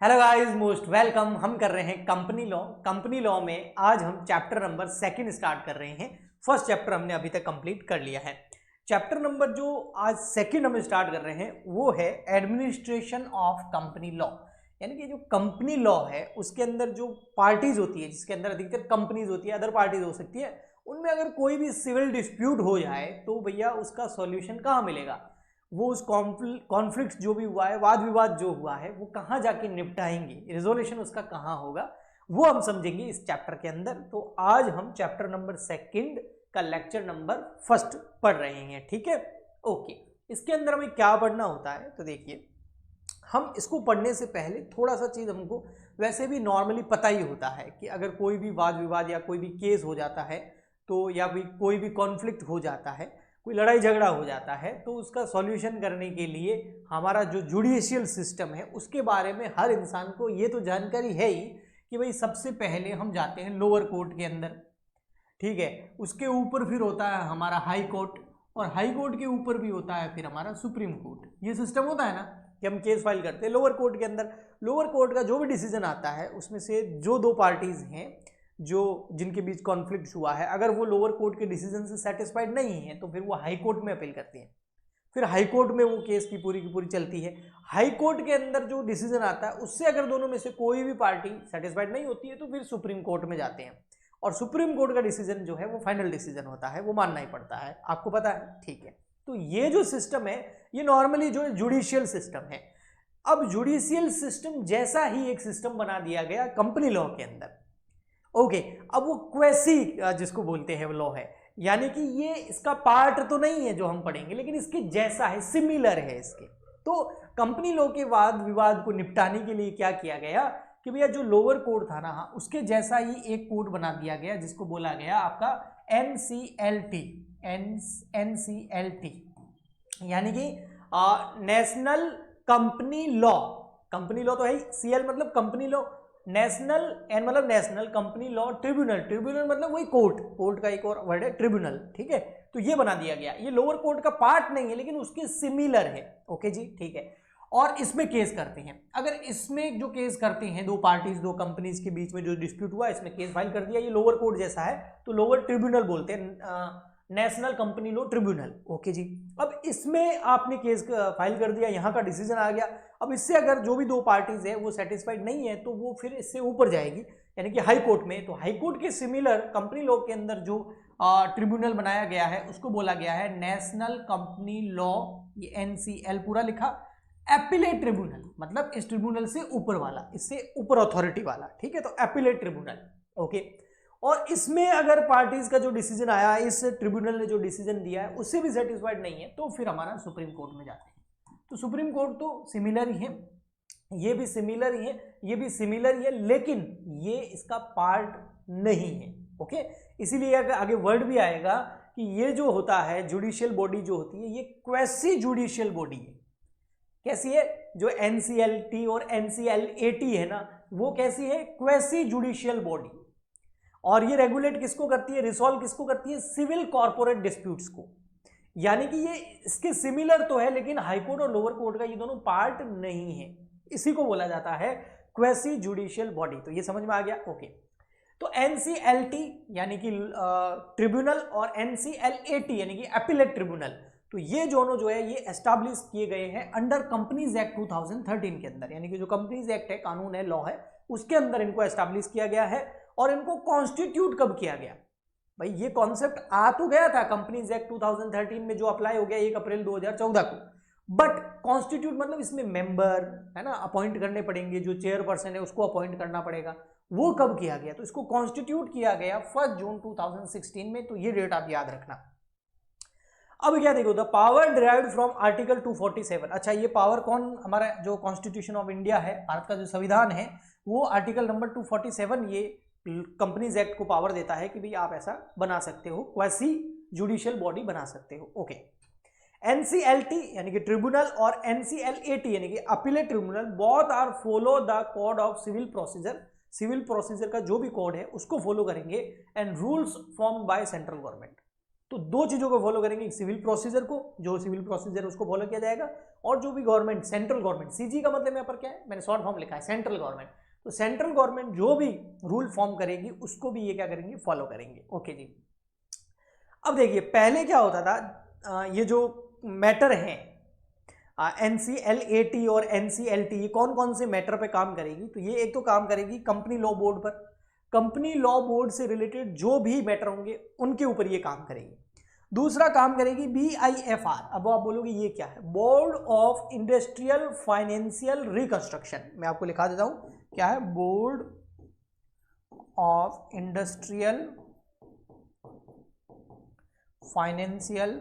Hello guys, most welcome. हम कर रहे हैं कंपनी लॉ में आज हम चैप्टर नंबर 2 स्टार्ट कर रहे हैं। फर्स्ट चैप्टर हमने अभी तक कंप्लीट कर लिया है। चैप्टर नंबर जो आज सेकंड हम स्टार्ट कर रहे हैं वो है एडमिनिस्ट्रेशन ऑफ कंपनी लॉ। यानी कि जो कंपनी लॉ है उसके अंदर जो पार्टीज होती है, जिसके अंदर अधिकतर कंपनीज होती है, अदर पार्टीज हो सकती है, उनमें अगर कोई भी सिविल डिस्प्यूट हो जाए तो भैया उसका सॉल्यूशन कहाँ मिलेगा? वो उस कॉन्फ्लिक्ट जो भी हुआ है, वाद विवाद जो हुआ है, वो कहाँ जाके निपटाएंगे, रिजोल्यूशन उसका कहाँ होगा, वो हम समझेंगे इस चैप्टर के अंदर। तो आज हम चैप्टर नंबर 2 का लेक्चर नंबर 1 पढ़ रहे हैं, ठीक है। ओके, इसके अंदर हमें क्या पढ़ना होता है तो देखिए, हम इसको पढ़ने से पहले थोड़ा सा चीज़ हमको वैसे भी नॉर्मली पता ही होता है कि अगर कोई भी वाद विवाद या कोई भी केस हो जाता है तो, या भी कोई भी कॉन्फ्लिक्ट हो जाता है, कोई लड़ाई झगड़ा हो जाता है, तो उसका सॉल्यूशन करने के लिए हमारा जो जुडिशियल सिस्टम है उसके बारे में हर इंसान को ये तो जानकारी है ही कि भाई सबसे पहले हम जाते हैं लोअर कोर्ट के अंदर, ठीक है। उसके ऊपर फिर होता है हमारा हाई कोर्ट, और हाई कोर्ट के ऊपर भी होता है फिर हमारा सुप्रीम कोर्ट। ये सिस्टम होता है ना कि हम केस फाइल करते हैं लोअर कोर्ट के अंदर। लोअर कोर्ट का जो भी डिसीजन आता है उसमें से जो दो पार्टीज हैं जो जिनके बीच कॉन्फ्लिक्ट हुआ है, अगर वो लोअर कोर्ट के डिसीजन से सेटिस्फाइड नहीं है तो फिर वो हाई कोर्ट में अपील करती है। फिर हाई कोर्ट में वो केस की पूरी चलती है। हाई कोर्ट के अंदर जो डिसीजन आता है उससे अगर दोनों में से कोई भी पार्टी सेटिस्फाइड नहीं होती है तो फिर सुप्रीम कोर्ट में जाते हैं, और सुप्रीम कोर्ट का डिसीजन जो है वो फाइनल डिसीजन होता है, वो मानना ही पड़ता है। आपको पता है, ठीक है। तो ये जो सिस्टम है ये नॉर्मली जो जुडिशियल सिस्टम है। अब जुडिशियल सिस्टम जैसा ही एक सिस्टम बना दिया गया कंपनी लॉ के अंदर। ओके, अब वो क्वेसी जिसको बोलते हैं वो लॉ है, यानी कि ये इसका पार्ट तो नहीं है जो हम पढ़ेंगे, लेकिन इसके जैसा है, सिमिलर है इसके। तो कंपनी लॉ के वाद विवाद को निपटाने के लिए क्या किया गया कि भैया जो लोअर कोर्ट था ना, उसके जैसा ही एक कोर्ट बना दिया गया जिसको बोला गया आपका NCLT। NCLT यानी कि national company law. Company law तो है ही, CL मतलब कंपनी लॉ, नेशनल एन मतलब national company law tribunal. Tribunal मतलब वही कोर्ट, कोर्ट का एक और वर्ड है ट्रिब्यूनल, ठीक है। तो ये बना दिया गया, ये लोअर कोर्ट का पार्ट नहीं है लेकिन उसके सिमिलर है। ओके जी, ठीक है। और इसमें केस करते हैं, अगर इसमें जो केस करते हैं दो पार्टीज, दो कंपनीज के बीच में जो डिस्प्यूट हुआ, इसमें केस फाइल कर दिया, ये लोअर कोर्ट जैसा है तो लोअर ट्रिब्यूनल बोलते हैं, national company law tribunal. Okay जी, अब इसमें आपने केस फाइल कर दिया, यहाँ का डिसीजन आ गया। अब इससे अगर जो भी दो पार्टीज है वो सेटिस्फाइड नहीं है तो वो फिर इससे ऊपर जाएगी, यानी कि हाई कोर्ट में। तो हाई कोर्ट के सिमिलर कंपनी लॉ के अंदर जो ट्रिब्यूनल बनाया गया है उसको बोला गया है नेशनल कंपनी लॉ, ये NCL पूरा लिखा, एपिलेट ट्रिब्यूनल, मतलब इस ट्रिब्यूनल से ऊपर वाला, इससे ऊपर अथॉरिटी वाला, ठीक है। तो एपिलेट ट्रिब्यूनल, ओके। और इसमें अगर पार्टीज का जो डिसीजन आया, इस ट्रिब्यूनल ने जो डिसीजन दिया है उससे भी सेटिस्फाइड नहीं है तो फिर हमारा सुप्रीम कोर्ट में जाते हैं। तो सुप्रीम कोर्ट तो सिमिलर ही है, ये भी सिमिलर ही है, ये भी सिमिलर ही है, लेकिन ये इसका पार्ट नहीं है। ओके, इसीलिए आगे वर्ड भी आएगा कि ये जो होता है जुडिशियल बॉडी जो होती है ये क्वेसी जुडिशियल बॉडी है। कैसी है? जो NCLT और NCLAT है ना, वो कैसी है? Quasi judicial body. और ये रेगुलेट किसको करती है, रिसॉल्व किसको करती है? सिविल कॉर्पोरेट डिस्प्यूट्स को। यानी कि ये इसके सिमिलर तो है लेकिन हाई कोर्ट और लोअर कोर्ट का ये दोनों पार्ट नहीं है, इसी को बोला जाता है क्वेसी जुडिशियल बॉडी। तो ये समझ में आ गया, ओके। तो NCLT यानी कि ट्रिब्यूनल और NCLAT यानी कि अपीलेट ट्रिब्यूनल, तो ये दोनों जो है ये एस्टैब्लिश किए गए हैं अंडर कंपनीज एक्ट 2013 के अंदर। यानी कि जो कंपनीज एक्ट है, कानून है, लॉ है, उसके अंदर इनको एस्टैब्लिश किया गया है। और इनको कॉन्स्टिट्यूट कब किया गया? भाई ये कॉन्सेप्ट आ तो गया था कंपनीज एक्ट 2013 में जो अप्लाई हो गया 1 अप्रैल 2014 को, बट कॉन्स्टिट्यूट मतलब इसमें मेंबर है ना अपॉइंट करने पड़ेंगे, जो चेयरपर्सन है उसको अपॉइंट करना पड़ेगा। वो कब किया गया? तो इसको कॉन्स्टिट्यूट किया गया 1 जून 2016 में। तो ये डेट आप याद रखना। अब क्या देखो, the power derived from article 247। अच्छा, ये पावर कौन, हमारा जो कॉन्स्टिट्यूशन ऑफ इंडिया है, भारत का जो संविधान है, वो आर्टिकल नंबर 247 ये कंपनीज एक्ट को पावर देता है कि भाई आप ऐसा बना सकते हो, क्वेसी जुडिशियल बॉडी बना सकते हो। ओके, NCLT यानी कि ट्रिब्यूनल और NCLAT यानी कि appellate tribunal, both are follow the code of civil procedure. Civil procedure का जो भी कोड है उसको फॉलो करेंगे, and rules form by central government. तो दो चीजों को फॉलो करेंगे, सिविल प्रोसीजर को, जो सिविल प्रोसीजर उसको फॉलो किया जाएगा, और जो भी गवर्नमेंट, सेंट्रल गवर्नमेंट, सीजी का मतलब यहाँ पर क्या है, मैंने शॉर्ट फॉर्म लिखा है सेंट्रल गवर्नमेंट, तो सेंट्रल गवर्नमेंट जो भी रूल फॉर्म करेगी उसको भी ये क्या करेंगे, फॉलो करेंगे। ओके जी। अब देखिए पहले क्या होता था, ये जो मैटर है NCLAT और NCLT, ये कौन कौन से मैटर पे काम करेगी, तो ये एक तो काम करेगी कंपनी लॉ बोर्ड पर, कंपनी लॉ बोर्ड से रिलेटेड जो भी मैटर होंगे उनके ऊपर ये काम करेगी। दूसरा काम करेगी BIFR, अब आप बोलोगे ये क्या है, board of industrial financial reconstruction, मैं आपको लिखा देता हूं क्या है, board of industrial financial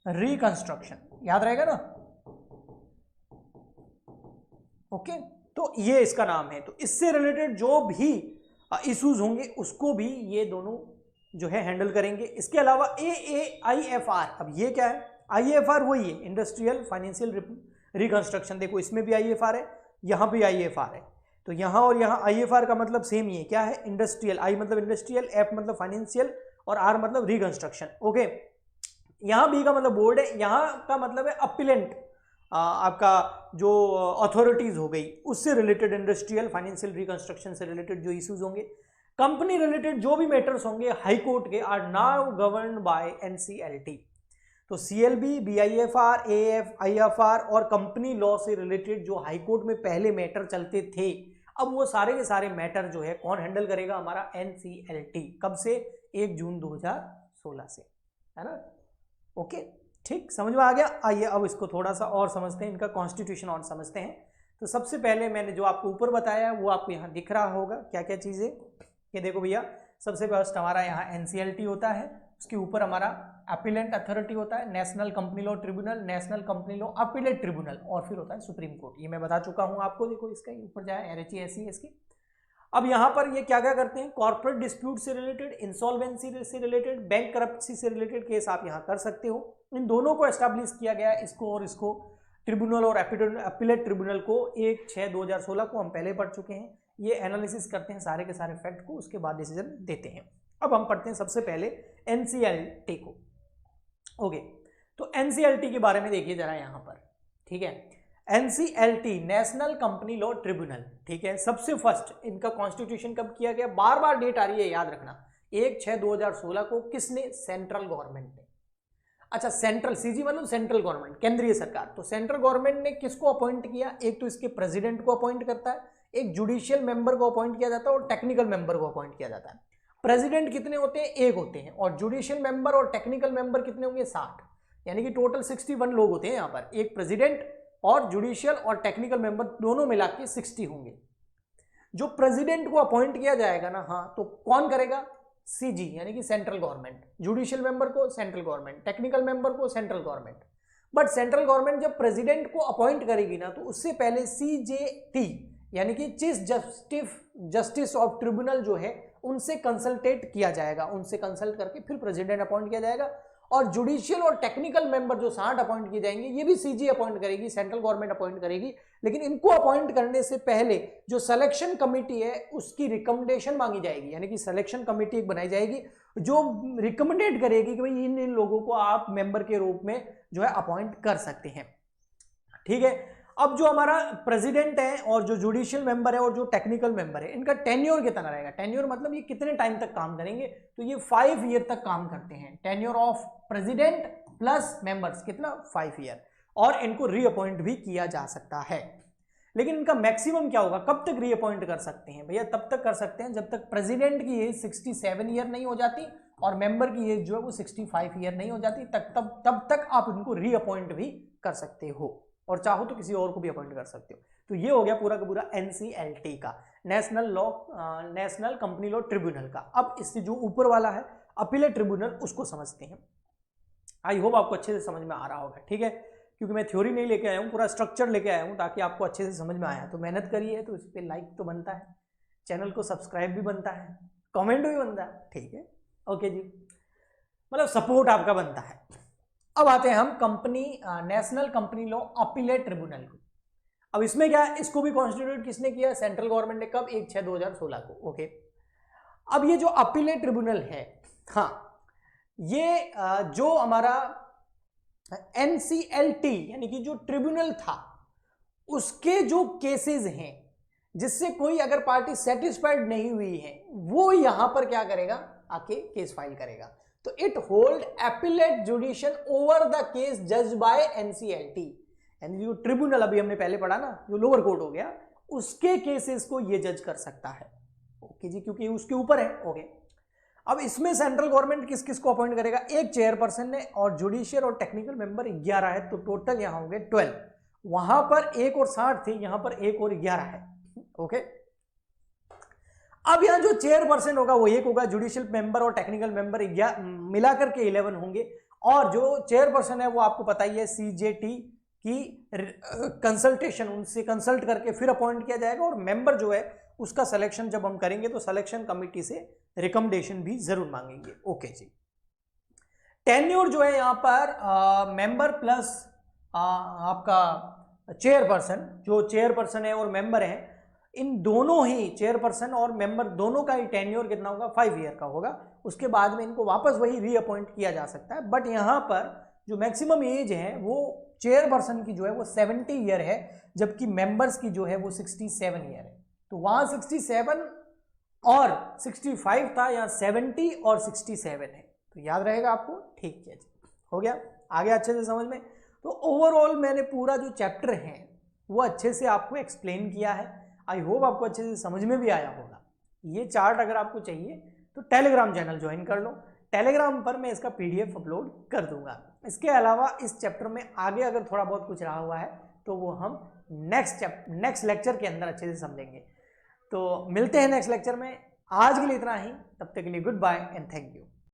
reconstruction, याद रहेगा ना। ओके, तो ये इसका नाम है। तो इससे रिलेटेड जो भी इश्यूज होंगे उसको भी ये दोनों जो है हैंडल करेंगे। इसके अलावा AAIFR, अब ये क्या है, IFR वही है, इंडस्ट्रियल फाइनेंशियल रिकंस्ट्रक्शन। देखो इसमें भी IFR है, यहाँ भी IFR है, तो यहाँ और यहाँ IFR का मतलब सेम ही है, क्या है, इंडस्ट्रियल, I मतलब इंडस्ट्रियल, F मतलब फाइनेंशियल और R मतलब रिकंस्ट्रक्शन। ओके, यहाँ B का मतलब बोर्ड है, यहाँ का मतलब है अपीलेंट, आपका जो अथॉरिटीज हो गई उससे रिलेटेड, इंडस्ट्रियल फाइनेंशियल रिकंस्ट्रक्शन से रिलेटेड जो इश्यूज होंगे, कंपनी रिलेटेड जो भी मैटर्स होंगे हाई कोर्ट के, are now governed by NCLT। तो CLB, BIFR, AIFR और कंपनी लॉ से रिलेटेड जो हाई कोर्ट में पहले मैटर चलते थे, अब वो सारे के सारे मैटर जो है कौन हैंडल करेगा, हमारा NCLT। कब से, 1 जून 2016 से, है ना। ओके, ठीक, समझ में आ गया। आइए अब इसको थोड़ा सा और समझते हैं, इनका कॉन्स्टिट्यूशन और समझते हैं। तो सबसे पहले मैंने जो आपको ऊपर बताया वो आपको यहाँ दिख रहा होगा, क्या क्या चीज़ें, ये देखो भैया, सबसे फर्स्ट हमारा यहाँ NCLT होता है, उसके ऊपर हमारा अपीलेंट अथॉरिटी होता है, national company law tribunal, national company law appellate tribunal, और फिर होता है सुप्रीम कोर्ट। ये मैं बता चुका हूँ आपको, देखो इसका ऊपर जाए RHE इसकी। अब यहाँ पर ये क्या क्या करते हैं, कॉर्पोरेट डिस्प्यूट से रिलेटेड, इंसॉल्वेंसी से रिलेटेड, बैंक करप्सी से रिलेटेड केस आप यहाँ कर सकते हो। इन दोनों को एस्टैब्लिश किया गया, इसको और इसको, ट्रिब्यूनल और अपीलेट ट्रिब्यूनल को 1/6/2016 को हम पहले पढ़ चुके हैं। ये एनालिसिस करते हैं सारे के सारे फैक्ट को, उसके बाद डिसीजन देते हैं। अब हम पढ़ते हैं सबसे पहले NCLT को। ओके, तो NCLT के बारे में देखिए जरा यहाँ पर, ठीक है। NCLT national company law tribunal, ठीक है। सबसे फर्स्ट इनका कॉन्स्टिट्यूशन कब किया गया, बार बार डेट आ रही है याद रखना, 1/6/2016 को, किसने, सेंट्रल गवर्नमेंट ने। अच्छा, सेंट्रल, सीजी मतलब सेंट्रल गवर्नमेंट, केंद्रीय सरकार। तो सेंट्रल गवर्नमेंट ने किसको अपॉइंट किया, एक तो इसके प्रेसिडेंट को अपॉइंट करता है, एक जुडिशियल मेंबर को अपॉइंट किया जाता है और टेक्निकल मेंबर को अपॉइंट किया जाता है। प्रेसिडेंट कितने होते हैं, एक होते हैं, और जुडिशियल मेंबर और टेक्निकल मेंबर कितने होंगे, 60, यानी कि टोटल 61 लोग होते हैं यहाँ पर। एक प्रेसिडेंट और जुडिशियल और टेक्निकल मेंबर दोनों मिला के 60 होंगे। जो प्रेसिडेंट को अपॉइंट किया जाएगा ना, हाँ, तो कौन करेगा, सीजी यानी कि सेंट्रल गवर्नमेंट, जुडिशियल मेंबर को सेंट्रल गवर्नमेंट, टेक्निकल मेंबर को central government. But central government जब प्रेसिडेंट को अपॉइंट करेगी ना, तो उससे पहले CJT यानी कि चीफ जस्टिस ऑफ ट्रिब्यूनल जो है उनसे कंसल्टेट किया जाएगा, उनसे कंसल्ट करके फिर प्रेसिडेंट अपॉइंट किया जाएगा। और जुडिशियल और टेक्निकल मेंबर जो 60 अपॉइंट किए जाएंगे, ये भी सीजी अपॉइंट करेगी, सेंट्रल गवर्नमेंट अपॉइंट करेगी। लेकिन इनको अपॉइंट करने से पहले जो सिलेक्शन कमेटी है उसकी रिकमेंडेशन मांगी जाएगी, यानी कि सिलेक्शन कमेटी एक बनाई जाएगी जो रिकमेंडेड करेगी कि भाई इन लोगों को आप मेंबर के रूप में जो है अपॉइंट कर सकते हैं, ठीक है। अब जो हमारा प्रेसिडेंट है और जो जुडिशियल मेंबर है और जो टेक्निकल मेंबर है, इनका टेन्योर कितना रहेगा, टेन्योर मतलब ये कितने टाइम तक काम करेंगे, तो ये 5 ईयर तक काम करते हैं। Tenure of president plus members कितना, 5 ईयर, और इनको रीअपॉइंट भी किया जा सकता है। लेकिन इनका मैक्सिमम क्या होगा, कब तक रीअपॉइंट कर सकते हैं भैया, तब तक कर सकते हैं जब तक प्रेसिडेंट की एज 67 ईयर नहीं हो जाती और मेंबर की एज जो है वो 65 ईयर नहीं हो जाती, तब तक आप इनको रीअपॉइंट भी कर सकते हो, और चाहो तो किसी और को भी अपॉइंट कर सकते हो। तो ये हो गया पूरा का पूरा NCLT का, नेशनल कंपनी लॉ ट्रिब्यूनल का। अब इससे जो ऊपर वाला है अपीलेट ट्रिब्यूनल, उसको समझते हैं। आई होप आपको अच्छे से समझ में आ रहा होगा, ठीक है, क्योंकि मैं थ्योरी नहीं लेके आया हूँ, पूरा स्ट्रक्चर लेके आया हूँ ताकि आपको अच्छे से समझ में आया। तो मेहनत करिए, तो इस पर लाइक तो बनता है, चैनल को सब्सक्राइब भी बनता है, कमेंट भी बनता है, ठीक है। ओके जी, मतलब सपोर्ट आपका बनता है। अब आते हैं हम national company law appellate tribunal को। अब इसमें क्या है, इसको भी कॉन्स्टिट्यूट किसने किया, सेंट्रल गवर्नमेंट ने, कब, 1/6/2016 को। ओके, अब ये जो अपीलेट ट्रिब्यूनल है, हाँ, ये जो हमारा NCLT यानी कि जो ट्रिब्यूनल था उसके जो केसेस हैं जिससे कोई अगर पार्टी सेटिस्फाइड नहीं हुई है वो यहां पर क्या करेगा, आके केस फाइल करेगा। तो it hold appellate judicial over the case judged bye NCLT, यानी जो ट्रिब्यूनल अभी हमने पहले पढ़ा ना, जो लोअर कोर्ट हो गया, उसके केसेस को ये जज कर सकता है। ओके जी, क्योंकि उसके ऊपर है। ओके, अब इसमें सेंट्रल गवर्नमेंट किस किस को अपॉइंट करेगा, एक चेयरपर्सन ने और जुडिशियल और टेक्निकल मेंबर 11 है, तो टोटल यहां होंगे 12। वहां पर 1 और 60 थे, यहां पर 1 और 11 है। ओके, अब यहां जो चेयरपर्सन होगा वो 1 होगा, जुडिशियल मेंबर और टेक्निकल मेंबर मिलाकर के 11 होंगे, और जो चेयरपर्सन है वो आपको पता ही है CJT की कंसल्टेशन, उनसे कंसल्ट करके फिर अपॉइंट किया जाएगा, और मेंबर जो है उसका सिलेक्शन जब हम करेंगे तो सिलेक्शन कमिटी से रिकमेंडेशन भी जरूर मांगेंगे। ओके जी, टेन्योर जो है यहाँ पर मेंबर प्लस आपका चेयरपर्सन, जो चेयरपर्सन है और मेंबर है, इन दोनों ही चेयरपर्सन और मेंबर दोनों का ही टेन्योर कितना होगा, 5 ईयर का होगा। उसके बाद में इनको वापस वही रीअपॉइंट किया जा सकता है, बट यहाँ पर जो मैक्सिमम एज है वो चेयरपर्सन की जो है वो 70 ईयर है, जबकि मेंबर्स की जो है वो 67 ईयर है। तो वहां 67 और 65 था, यहाँ 70 और 67 है, तो याद रहेगा आपको। ठीक है जी, हो गया आगे अच्छे से समझ में। तो ओवरऑल मैंने पूरा जो चैप्टर है वो अच्छे से आपको एक्सप्लेन किया है। आई होप आपको अच्छे से समझ में भी आया होगा। ये चार्ट अगर आपको चाहिए तो टेलीग्राम चैनल ज्वाइन कर लो, टेलीग्राम पर मैं इसका PDF अपलोड कर दूंगा। इसके अलावा इस चैप्टर में आगे अगर थोड़ा बहुत कुछ रहा हुआ है तो वो हम नेक्स्ट लेक्चर के अंदर अच्छे से समझेंगे। तो मिलते हैं नेक्स्ट लेक्चर में, आज के लिए इतना ही, तब तक के लिए goodbye and thank you.